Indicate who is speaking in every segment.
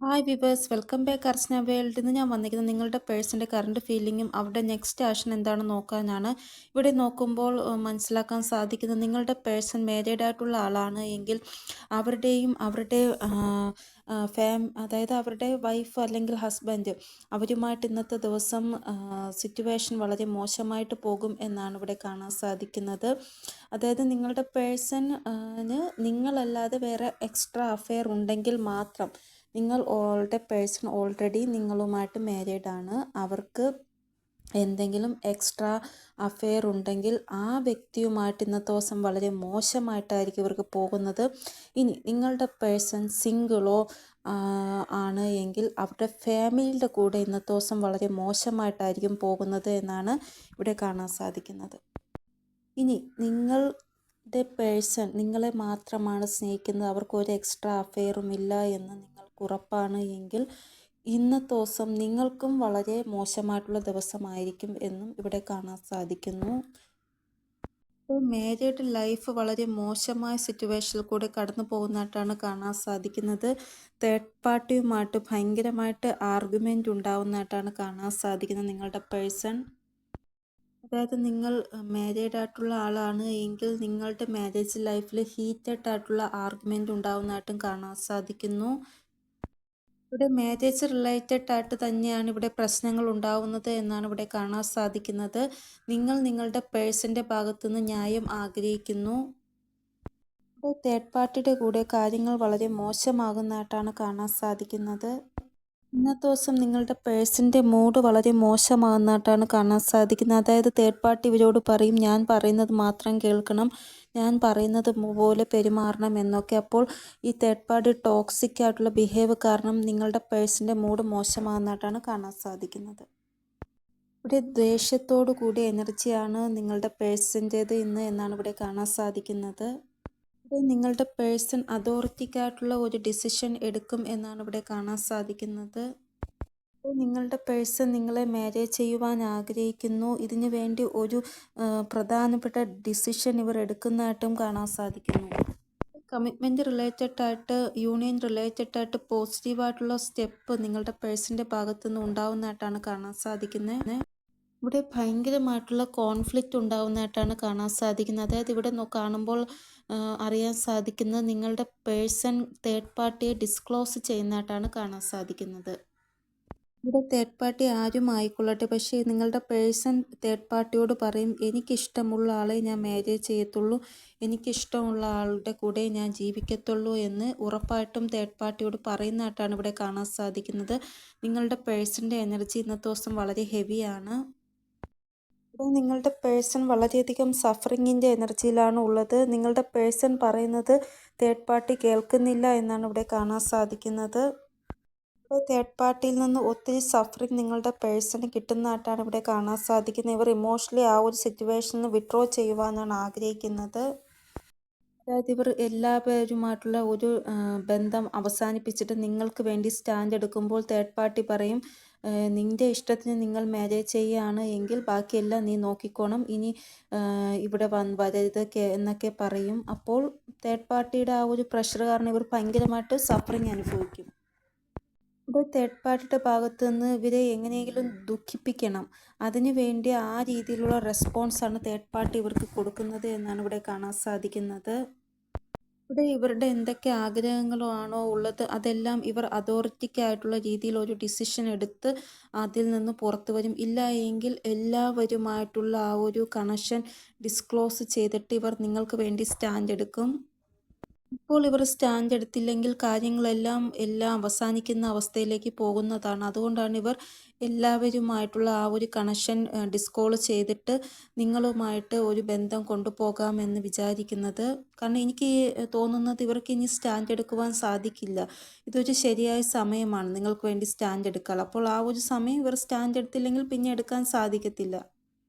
Speaker 1: Hi viewers, welcome back അർച്ചന world. ഇന്ന് ഞാൻ വന്നിരിക്കുന്നത് നിങ്ങളുടെ പേഴ്സൻ്റെ കറണ്ട് ഫീലിങ്ങും അവരുടെ നെക്സ്റ്റ് ആക്ഷൻ എന്താണെന്ന് നോക്കാനാണ്. ഇവിടെ നോക്കുമ്പോൾ മനസ്സിലാക്കാൻ സാധിക്കുന്നത് നിങ്ങളുടെ പേഴ്സൺ മാരീഡ് ആയിട്ടുള്ള ആളാണ് എങ്കിൽ അവരുടെ അതായത് അവരുടെ വൈഫ് അല്ലെങ്കിൽ ഹസ്ബൻഡ് അവരുമായിട്ട് ഇന്നത്തെ ദിവസം സിറ്റുവേഷൻ വളരെ മോശമായിട്ട് പോകും എന്നാണ് ഇവിടെ കാണാൻ സാധിക്കുന്നത്. അതായത് നിങ്ങളുടെ പേഴ്സണ് നിങ്ങളല്ലാതെ വേറെ എക്സ്ട്രാ അഫെയർ ഉണ്ടെങ്കിൽ മാത്രം നിങ്ങളുടെ പേഴ്സൺ ഓൾറെഡി നിങ്ങളുമായിട്ട് മാരീഡ് ആണ്. അവർക്ക് എന്തെങ്കിലും എക്സ്ട്രാ അഫെയർ ഉണ്ടെങ്കിൽ ആ വ്യക്തിയുമായിട്ട് ഇന്നത്തെ ദിവസം വളരെ മോശമായിട്ടായിരിക്കും ഇവർക്ക് പോകുന്നത്. ഇനി നിങ്ങളുടെ പേഴ്സൺ സിംഗിളോ ആണ് എങ്കിൽ അവരുടെ ഫാമിലിയുടെ കൂടെ ഇന്നത്തെ ദിവസം വളരെ മോശമായിട്ടായിരിക്കും പോകുന്നത് എന്നാണ് ഇവിടെ കാണാൻ സാധിക്കുന്നത്. ഇനി നിങ്ങളുടെ പേഴ്സൺ നിങ്ങളെ മാത്രമാണ് സ്നേഹിക്കുന്നത്, അവർക്ക് ഒരു എക്സ്ട്രാ അഫെയറും ഇല്ല എന്ന് നിങ്ങൾക്ക് ഉറപ്പാണ് എങ്കിൽ ഇന്നത്തെ ദിവസം നിങ്ങൾക്കും വളരെ മോശമായിട്ടുള്ള ദിവസമായിരിക്കും എന്നും ഇവിടെ കാണാൻ സാധിക്കുന്നു. മാരീഡ് ലൈഫ് വളരെ മോശമായ സിറ്റുവേഷനിൽ കൂടെ കടന്നു പോകുന്നതായിട്ടാണ് കാണാൻ സാധിക്കുന്നത്. തേർഡ് പാർട്ടിയുമായിട്ട് ഭയങ്കരമായിട്ട് ആർഗ്യുമെൻ്റ് ഉണ്ടാവുന്നതായിട്ടാണ് കാണാൻ സാധിക്കുന്നത് നിങ്ങളുടെ പേഴ്സൺ. അതായത് നിങ്ങൾ മാരീഡ് ആയിട്ടുള്ള ആളാണ് എങ്കിൽ നിങ്ങളുടെ മാരേജ് ലൈഫിൽ ഹീറ്റഡ് ആയിട്ടുള്ള ആർഗ്യുമെൻ്റ് ഉണ്ടാവുന്നതായിട്ടും കാണാൻ സാധിക്കുന്നു. ഇവിടെ മാരേജ് റിലേറ്റഡ് ആയിട്ട് തന്നെയാണ് ഇവിടെ പ്രശ്നങ്ങൾ ഉണ്ടാവുന്നത് എന്നാണ് ഇവിടെ കാണാൻ സാധിക്കുന്നത്. നിങ്ങൾ നിങ്ങളുടെ പേഴ്സൻ്റെ ഭാഗത്തുനിന്ന് ന്യായം ആഗ്രഹിക്കുന്നു. തേർഡ് പാർട്ടിയുടെ കൂടെ കാര്യങ്ങൾ വളരെ മോശമാകുന്നതായിട്ടാണ് കാണാൻ സാധിക്കുന്നത്. ഇന്നത്തെ ദിവസം നിങ്ങളുടെ പേഴ്സൻ്റെ മൂഡ് വളരെ മോശമാകുന്നതായിട്ടാണ് കാണാൻ സാധിക്കുന്നത്. അതായത് തേർഡ് പാർട്ടി ഇവരോട് പറയും, ഞാൻ പറയുന്നത് മാത്രം കേൾക്കണം, ഞാൻ പറയുന്നത് പോലെ പെരുമാറണം എന്നൊക്കെ. അപ്പോൾ ഈ തേർഡ് പാർട്ടി ടോക്സിക് ആയിട്ടുള്ള ബിഹേവ് കാരണം നിങ്ങളുടെ പേഴ്സൻ്റെ മൂഡ് മോശമാകുന്നതായിട്ടാണ് കാണാൻ സാധിക്കുന്നത്. ഇവിടെ ദേഷ്യത്തോടു കൂടിയ എനർജിയാണ് നിങ്ങളുടെ പേഴ്സൻ്റേത് ഇന്ന് എന്നാണ് ഇവിടെ കാണാൻ സാധിക്കുന്നത്. നിങ്ങളുടെ പേഴ്സൺ അതോറിറ്റിക്കായിട്ടുള്ള ഒരു ഡിസിഷൻ എടുക്കും എന്നാണ് ഇവിടെ കാണാൻ സാധിക്കുന്നത്. നിങ്ങളുടെ പേഴ്സൺ നിങ്ങളെ മാരേജ് ചെയ്യുവാൻ ആഗ്രഹിക്കുന്നു. ഇതിനു വേണ്ടി ഒരു പ്രധാനപ്പെട്ട ഡിസിഷൻ ഇവർ എടുക്കുന്നതായിട്ടും കാണാൻ സാധിക്കുന്നു. കമ്മിറ്റ്മെൻറ്റ് റിലേറ്റഡ് ആയിട്ട്, യൂണിയൻ റിലേറ്റഡ് ആയിട്ട് പോസിറ്റീവായിട്ടുള്ള സ്റ്റെപ്പ് നിങ്ങളുടെ പേഴ്സൻ്റെ ഭാഗത്തുനിന്ന് ഉണ്ടാവുന്നതായിട്ടാണ് കാണാൻ സാധിക്കുന്നത്. ഇവിടെ ഭയങ്കരമായിട്ടുള്ള കോൺഫ്ലിക്റ്റ് ഉണ്ടാവുന്നതായിട്ടാണ് കാണാൻ സാധിക്കുന്നത്. അതായത് ഇവിടെ കാണുമ്പോൾ അറിയാൻ സാധിക്കുന്നത് നിങ്ങളുടെ പേഴ്സൺ തേർഡ് പാർട്ടിയെ ഡിസ്ക്ലോസ് ചെയ്യുന്നതായിട്ടാണ് കാണാൻ സാധിക്കുന്നത്. ഇവിടെ തേർഡ് പാർട്ടി ആരും ആയിക്കൊള്ളട്ടെ, പക്ഷേ നിങ്ങളുടെ പേഴ്സൺ തേർഡ് പാർട്ടിയോട് പറയും, എനിക്കിഷ്ടമുള്ള ആളെ ഞാൻ മാരേജ് ചെയ്യത്തുള്ളൂ, എനിക്കിഷ്ടമുള്ള ആളുടെ കൂടെ ഞാൻ ജീവിക്കത്തുള്ളൂ എന്ന് ഉറപ്പായിട്ടും തേർഡ് പാർട്ടിയോട് പറയുന്നതായിട്ടാണ് ഇവിടെ കാണാൻ സാധിക്കുന്നത്. നിങ്ങളുടെ പേഴ്സൻ്റെ എനർജി ഇന്നത്തെ ദിവസം വളരെ ഹെവിയാണ്. ഇപ്പോൾ നിങ്ങളുടെ പേഴ്സൺ വളരെയധികം സഫറിങ്ങിൻ്റെ എനർജിയിലാണ് ഉള്ളത്. നിങ്ങളുടെ പേഴ്സൺ പറയുന്നത് തേർഡ് പാർട്ടി കേൾക്കുന്നില്ല എന്നാണ് ഇവിടെ കാണാൻ സാധിക്കുന്നത്. തേർഡ് പാർട്ടിയിൽ നിന്ന് ഒത്തിരി സഫറിങ് നിങ്ങളുടെ പേഴ്സണ് കിട്ടുന്നതായിട്ടാണ് ഇവിടെ കാണാൻ സാധിക്കുന്നത്. ഇവർ ഇമോഷണലി ആ ഒരു സിറ്റുവേഷനിൽ നിന്ന് വിഡ്രോ ചെയ്യുവാനാണ് ആഗ്രഹിക്കുന്നത്. അതായത് ഇവർ എല്ലാവരുമായിട്ടുള്ള ഒരു ബന്ധം അവസാനിപ്പിച്ചിട്ട് നിങ്ങൾക്ക് വേണ്ടി സ്റ്റാൻഡ് എടുക്കുമ്പോൾ തേർഡ് പാർട്ടി പറയും, നിൻ്റെ ഇഷ്ടത്തിന് നിങ്ങൾ മാരേജ് ചെയ്യുകയാണ് എങ്കിൽ ബാക്കിയെല്ലാം നീ നോക്കിക്കോണം, ഇനി ഇവിടെ വരരുത് എന്നൊക്കെ പറയും. അപ്പോൾ തേർഡ് പാർട്ടിയുടെ ആ ഒരു പ്രഷർ കാരണം ഇവർ ഭയങ്കരമായിട്ട് സഫറിങ് അനുഭവിക്കും. ഇവിടെ തേർഡ് പാർട്ടിയുടെ ഭാഗത്തു നിന്ന് ഇവരെ എങ്ങനെയെങ്കിലും ദുഃഖിപ്പിക്കണം, അതിനു വേണ്ടി ആ രീതിയിലുള്ള റെസ്പോൺസാണ് തേർഡ് പാർട്ടി ഇവർക്ക് കൊടുക്കുന്നത് എന്നാണ് ഇവിടെ കാണാൻ സാധിക്കുന്നത്. ഇവിടെ ഇവരുടെ എന്തൊക്കെ ആഗ്രഹങ്ങളാണോ ഉള്ളത് അതെല്ലാം ഇവർ അതോറിറ്റിക്കായിട്ടുള്ള രീതിയിൽ ഒരു ഡിസിഷൻ എടുത്ത് അതിൽ നിന്ന് പുറത്തു വരും. ഇല്ല എങ്കിൽ എല്ലാവരുമായിട്ടുള്ള ആ ഒരു കണക്ഷൻ ഡിസ്ക്ലോസ് ചെയ്തിട്ട് ഇവർ നിങ്ങൾക്ക് വേണ്ടി സ്റ്റാൻഡ് എടുക്കും. ഇപ്പോൾ ഇവർ സ്റ്റാൻഡ് എടുത്തില്ലെങ്കിൽ കാര്യങ്ങളെല്ലാം അവസാനിക്കുന്ന അവസ്ഥയിലേക്ക് പോകുന്നതാണ്. അതുകൊണ്ടാണ് ഇവർ എല്ലാവരുമായിട്ടുള്ള ആ ഒരു കണക്ഷൻ ഡിസ്കോൾ ചെയ്തിട്ട് നിങ്ങളുമായിട്ട് ഒരു ബന്ധം കൊണ്ടുപോകാമെന്ന് വിചാരിക്കുന്നത്. കാരണം എനിക്ക് തോന്നുന്നത് ഇവർക്ക് ഇനി സ്റ്റാൻഡ് എടുക്കുവാൻ സാധിക്കില്ല. ഇതൊരു ശരിയായ സമയമാണ് നിങ്ങൾക്ക് വേണ്ടി സ്റ്റാൻഡ് എടുക്കാൻ. അപ്പോൾ ആ ഒരു സമയം ഇവർ സ്റ്റാൻഡ് എടുത്തില്ലെങ്കിൽ പിന്നെ എടുക്കാൻ സാധിക്കത്തില്ല.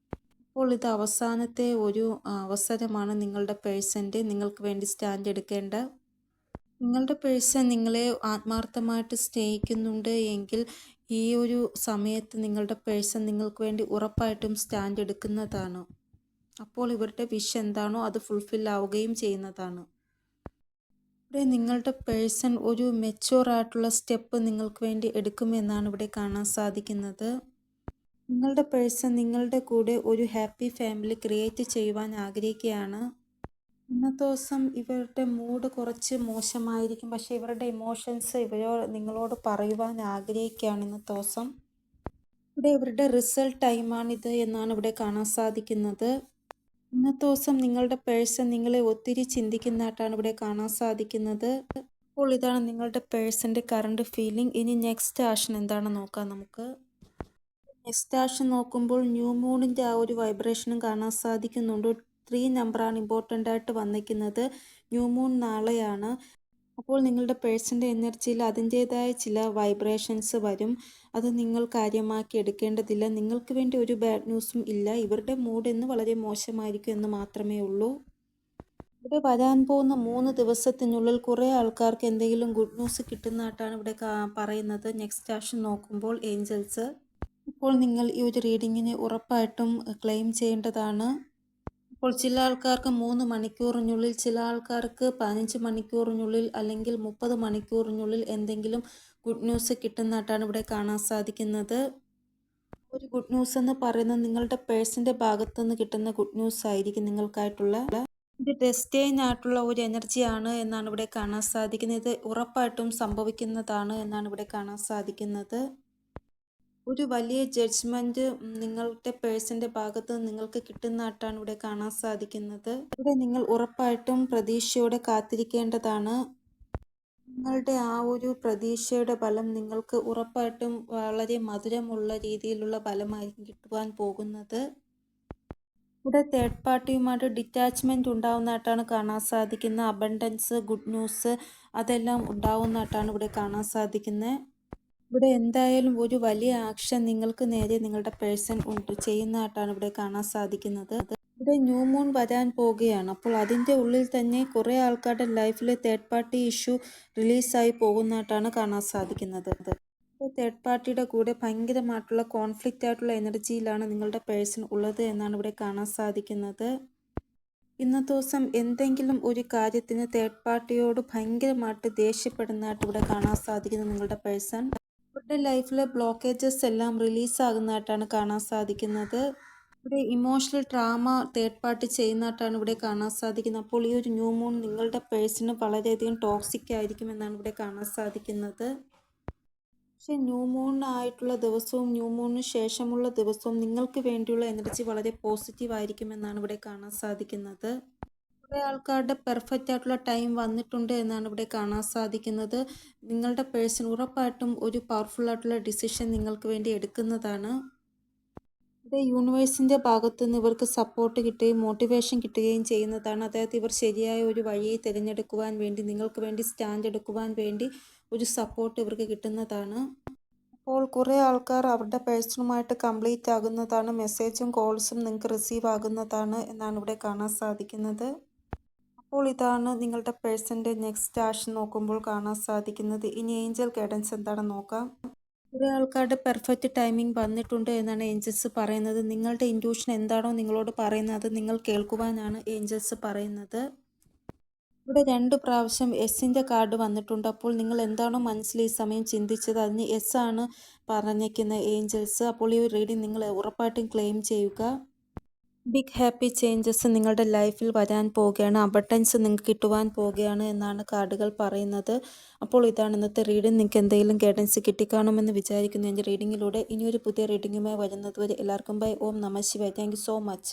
Speaker 1: അപ്പോൾ ഇത് അവസാനത്തെ ഒരു അവസരമാണ് നിങ്ങളുടെ പേഴ്സൻ്റെ നിങ്ങൾക്ക് വേണ്ടി സ്റ്റാൻഡ് എടുക്കേണ്ട. നിങ്ങളുടെ പേഴ്സൺ നിങ്ങളെ ആത്മാർത്ഥമായിട്ട് സ്നേഹിക്കുന്നുണ്ട് എങ്കിൽ ഈ ഒരു സമയത്ത് നിങ്ങളുടെ പേഴ്സൺ നിങ്ങൾക്ക് വേണ്ടി ഉറപ്പായിട്ടും സ്റ്റാൻഡ് എടുക്കുന്നതാണ്. അപ്പോൾ ഇവരുടെ വിഷ് എന്താണോ അത് ഫുൾഫിൽ ആവുകയും ചെയ്യുന്നതാണ്. ഇവിടെ നിങ്ങളുടെ പേഴ്സൺ ഒരു മെച്യൂർ ആയിട്ടുള്ള സ്റ്റെപ്പ് നിങ്ങൾക്ക് വേണ്ടി എടുക്കുമെന്നാണ് ഇവിടെ കാണാൻ സാധിക്കുന്നത്. നിങ്ങളുടെ പേഴ്സൺ നിങ്ങളുടെ കൂടെ ഒരു ഹാപ്പി ഫാമിലി ക്രിയേറ്റ് ചെയ്യുവാൻ ആഗ്രഹിക്കുകയാണ്. ഇന്നത്തെ ദിവസം ഇവരുടെ മൂഡ് കുറച്ച് മോശമായിരിക്കും, പക്ഷേ ഇവരുടെ ഇമോഷൻസ് നിങ്ങളോട് പറയുവാൻ ആഗ്രഹിക്കുകയാണ് ഇന്നത്തെ ദിവസം. ഇവിടെ ഇവരുടെ റിസൾട്ട് ടൈമാണിത് എന്നാണ് ഇവിടെ കാണാൻ സാധിക്കുന്നത്. ഇന്നത്തെ ദിവസം നിങ്ങളുടെ പേഴ്സൺ നിങ്ങളെ ഒത്തിരി ചിന്തിക്കുന്നതായിട്ടാണ് ഇവിടെ കാണാൻ സാധിക്കുന്നത്. അപ്പോൾ ഇതാണ് നിങ്ങളുടെ പേഴ്സൻ്റെ കറണ്ട് ഫീലിംഗ്. ഇനി നെക്സ്റ്റ് ആക്ഷൻ എന്താണെന്ന് നോക്കാം നമുക്ക്. നെക്സ്റ്റ് ആക്ഷൻ നോക്കുമ്പോൾ ന്യൂ മൂണിൻ്റെ ആ ഒരു വൈബ്രേഷനും കാണാൻ സാധിക്കുന്നുണ്ട്. 3 നമ്പറാണ് ഇമ്പോർട്ടൻ്റ് ആയിട്ട് വന്നിരിക്കുന്നത്. ന്യൂ മൂൺ നാളെയാണ്. അപ്പോൾ നിങ്ങളുടെ പേഴ്സൻ്റെ എനർജിയിൽ അതിൻ്റേതായ ചില വൈബ്രേഷൻസ് വരും. അത് നിങ്ങൾ കാര്യമാക്കി എടുക്കേണ്ടതില്ല. നിങ്ങൾക്ക് വേണ്ടി ഒരു ബാഡ് ന്യൂസും ഇല്ല. ഇവരുടെ മൂഡ് ഇന്ന് വളരെ മോശമായിരിക്കും എന്ന് മാത്രമേ ഉള്ളൂ. ഇവിടെ വരാൻ പോകുന്ന 3 ദിവസത്തിനുള്ളിൽ കുറേ ആൾക്കാർക്ക് എന്തെങ്കിലും ഗുഡ് ന്യൂസ് കിട്ടുന്നതായിട്ടാണ് ഇവിടെ പറയുന്നത്. നെക്സ്റ്റ് ആക്ഷൻ നോക്കുമ്പോൾ ഏഞ്ചൽസ്. ഇപ്പോൾ നിങ്ങൾ ഈ ഒരു റീഡിങ്ങിനെ ഉറപ്പായിട്ടും ക്ലെയിം ചെയ്യേണ്ടതാണ്. അപ്പോൾ ചില ആൾക്കാർക്ക് 3 മണിക്കൂറിനുള്ളിൽ, ചില ആൾക്കാർക്ക് 15 മണിക്കൂറിനുള്ളിൽ, അല്ലെങ്കിൽ 30 മണിക്കൂറിനുള്ളിൽ എന്തെങ്കിലും ഗുഡ് ന്യൂസ് കിട്ടുന്നതായിട്ടാണ് ഇവിടെ കാണാൻ സാധിക്കുന്നത്. ഒരു ഗുഡ് ന്യൂസ് എന്ന് പറയുന്നത് നിങ്ങളുടെ പേഴ്സൻ്റെ ഭാഗത്തു നിന്ന് കിട്ടുന്ന ഗുഡ് ന്യൂസ് ആയിരിക്കും നിങ്ങൾക്കായിട്ടുള്ള. ഇത് ഡെസ്റ്റൈൻ ആയിട്ടുള്ള ഒരു എനർജിയാണ് എന്നാണ് ഇവിടെ കാണാൻ സാധിക്കുന്നത്. ഇത് ഉറപ്പായിട്ടും സംഭവിക്കുന്നതാണ് എന്നാണ് ഇവിടെ കാണാൻ സാധിക്കുന്നത്. ഒരു വലിയ ജഡ്ജ്മെൻറ്റ് നിങ്ങളുടെ പേഴ്സൻ്റെ ഭാഗത്ത് നിങ്ങൾക്ക് കിട്ടുന്നതായിട്ടാണ് ഇവിടെ കാണാൻ സാധിക്കുന്നത്. ഇവിടെ നിങ്ങൾ ഉറപ്പായിട്ടും പ്രതീക്ഷയോടെ കാത്തിരിക്കേണ്ടതാണ്. നിങ്ങളുടെ ആ ഒരു പ്രതീക്ഷയുടെ ഫലം നിങ്ങൾക്ക് ഉറപ്പായിട്ടും വളരെ മധുരമുള്ള രീതിയിലുള്ള ഫലമായിരിക്കും കിട്ടുവാൻ പോകുന്നത്. ഇവിടെ തേർഡ് പാർട്ടിയുമായിട്ട് ഡിറ്റാച്ച്മെൻറ്റ് ഉണ്ടാവുന്നതായിട്ടാണ് കാണാൻ സാധിക്കുന്നത്. അബണ്ടൻസ്, ഗുഡ് ന്യൂസ് അതെല്ലാം ഉണ്ടാവുന്നതായിട്ടാണ് ഇവിടെ കാണാൻ സാധിക്കുന്നത്. ഇവിടെ എന്തായാലും ഒരു വലിയ ആക്ഷൻ നിങ്ങൾക്ക് നേരെ നിങ്ങളുടെ പേഴ്സൺ ചെയ്യുന്നതായിട്ടാണ് ഇവിടെ കാണാൻ സാധിക്കുന്നത്. ഇവിടെ ന്യൂ മൂൺ വരാൻ പോവുകയാണ്. അപ്പോൾ അതിൻ്റെ ഉള്ളിൽ തന്നെ കുറേ ആൾക്കാരുടെ ലൈഫിൽ തേർഡ് പാർട്ടി ഇഷ്യൂ റിലീസായി പോകുന്നതായിട്ടാണ് കാണാൻ സാധിക്കുന്നത്. തേർഡ് പാർട്ടിയുടെ കൂടെ ഭയങ്കരമായിട്ടുള്ള കോൺഫ്ലിക്റ്റ് ആയിട്ടുള്ള എനർജിയിലാണ് നിങ്ങളുടെ പേഴ്സൺ ഉള്ളത് എന്നാണ് ഇവിടെ കാണാൻ സാധിക്കുന്നത്. ഇന്നത്തെ ദിവസം എന്തെങ്കിലും ഒരു കാര്യത്തിന് തേർഡ് പാർട്ടിയോട് ഭയങ്കരമായിട്ട് ദേഷ്യപ്പെടുന്നതായിട്ട് ഇവിടെ കാണാൻ സാധിക്കുന്നു നിങ്ങളുടെ പേഴ്സൺ. ഇവരുടെ ലൈഫിലെ ബ്ലോക്കേജസ് എല്ലാം റിലീസാകുന്നതായിട്ടാണ് കാണാൻ സാധിക്കുന്നത്. ഇവിടെ ഇമോഷണൽ ട്രാമ തേർഡ് പാർട്ടി ചെയ്യുന്നതായിട്ടാണ് ഇവിടെ കാണാൻ സാധിക്കുന്നത്. അപ്പോൾ ഈ ഒരു ന്യൂ മൂൺ നിങ്ങളുടെ പേഴ്സണ് വളരെയധികം ടോക്സിക് ആയിരിക്കും എന്നാണ് ഇവിടെ കാണാൻ സാധിക്കുന്നത്. പക്ഷേ ന്യൂ മൂണായിട്ടുള്ള ദിവസവും ന്യൂ മൂണിന് ശേഷമുള്ള ദിവസവും നിങ്ങൾക്ക് വേണ്ടിയുള്ള എനർജി വളരെ പോസിറ്റീവ് ആയിരിക്കും എന്നാണ് ഇവിടെ കാണാൻ സാധിക്കുന്നത്. കുറേ ആൾക്കാരുടെ പെർഫെക്റ്റ് ആയിട്ടുള്ള ടൈം വന്നിട്ടുണ്ട് എന്നാണ് ഇവിടെ കാണാൻ സാധിക്കുന്നത്. നിങ്ങളുടെ പേഴ്സൺ ഉറപ്പായിട്ടും ഒരു പവർഫുൾ ആയിട്ടുള്ള ഡിസിഷൻ നിങ്ങൾക്ക് വേണ്ടി എടുക്കുന്നതാണ്. ഇവിടെ യൂണിവേഴ്സിൻ്റെ ഭാഗത്തു നിന്ന് ഇവർക്ക് സപ്പോർട്ട് കിട്ടുകയും മോട്ടിവേഷൻ കിട്ടുകയും ചെയ്യുന്നതാണ്. അതായത് ഇവർ ശരിയായ ഒരു വഴിയെ തിരഞ്ഞെടുക്കുവാൻ വേണ്ടി, നിങ്ങൾക്ക് വേണ്ടി സ്റ്റാൻഡ് എടുക്കുവാൻ വേണ്ടി ഒരു സപ്പോർട്ട് ഇവർക്ക് കിട്ടുന്നതാണ്. അപ്പോൾ കുറേ ആൾക്കാർ അവരുടെ പേഴ്സണുമായിട്ട് കംപ്ലീറ്റ് ആകുന്നതാണ്. മെസ്സേജും കോൾസും നിങ്ങൾക്ക് റിസീവ് ആകുന്നതാണ് എന്നാണ് ഇവിടെ കാണാൻ സാധിക്കുന്നത്. അപ്പോൾ ഇതാണ് നിങ്ങളുടെ പേഴ്സൻ്റെ നെക്സ്റ്റ് ആക്ഷൻ നോക്കുമ്പോൾ കാണാൻ സാധിക്കുന്നത്. ഇനി ഏഞ്ചൽ ഗൈഡൻസ് എന്താണെന്ന് നോക്കാം. കുറേ ആൾക്കാരുടെ പെർഫെക്റ്റ് ടൈമിംഗ് വന്നിട്ടുണ്ട് എന്നാണ് ഏഞ്ചൽസ് പറയുന്നത്. നിങ്ങളുടെ ഇൻറ്റ്യൂഷൻ എന്താണോ നിങ്ങളോട് പറയുന്നത് അത് നിങ്ങൾ കേൾക്കുവാനാണ് ഏഞ്ചൽസ് പറയുന്നത്. ഇവിടെ 2 പ്രാവശ്യം എസിൻ്റെ കാർഡ് വന്നിട്ടുണ്ട്. അപ്പോൾ നിങ്ങൾ എന്താണോ മനസ്സിൽ ഈ സമയം ചിന്തിച്ചത് അതിന് എസ് ആണ് പറഞ്ഞിരിക്കുന്ന ഏഞ്ചൽസ്. അപ്പോൾ ഈ റീഡിങ് നിങ്ങൾ ഉറപ്പായിട്ടും ക്ലെയിം ചെയ്യുക. ബിഗ് ഹാപ്പി ചേഞ്ചസ് നിങ്ങളുടെ ലൈഫിൽ വരാൻ പോവുകയാണ്. അബണ്ടൻസ് നിങ്ങൾക്ക് കിട്ടുവാൻ പോവുകയാണ് എന്നാണ് കാർഡുകൾ പറയുന്നത്. അപ്പോൾ ഇതാണ് ഇന്നത്തെ റീഡിങ്. നിങ്ങൾക്ക് എന്തെങ്കിലും ഗൈഡൻസ് കിട്ടിക്കാണുമെന്ന് വിചാരിക്കുന്നു എൻ്റെ റീഡിങ്ങിലൂടെ. ഇനിയൊരു പുതിയ റീഡിങ്ങുമായി വരുന്നത് വരെ എല്ലാവർക്കും ബൈ. ഓം നമഃ ശിവായ. Thank you so much.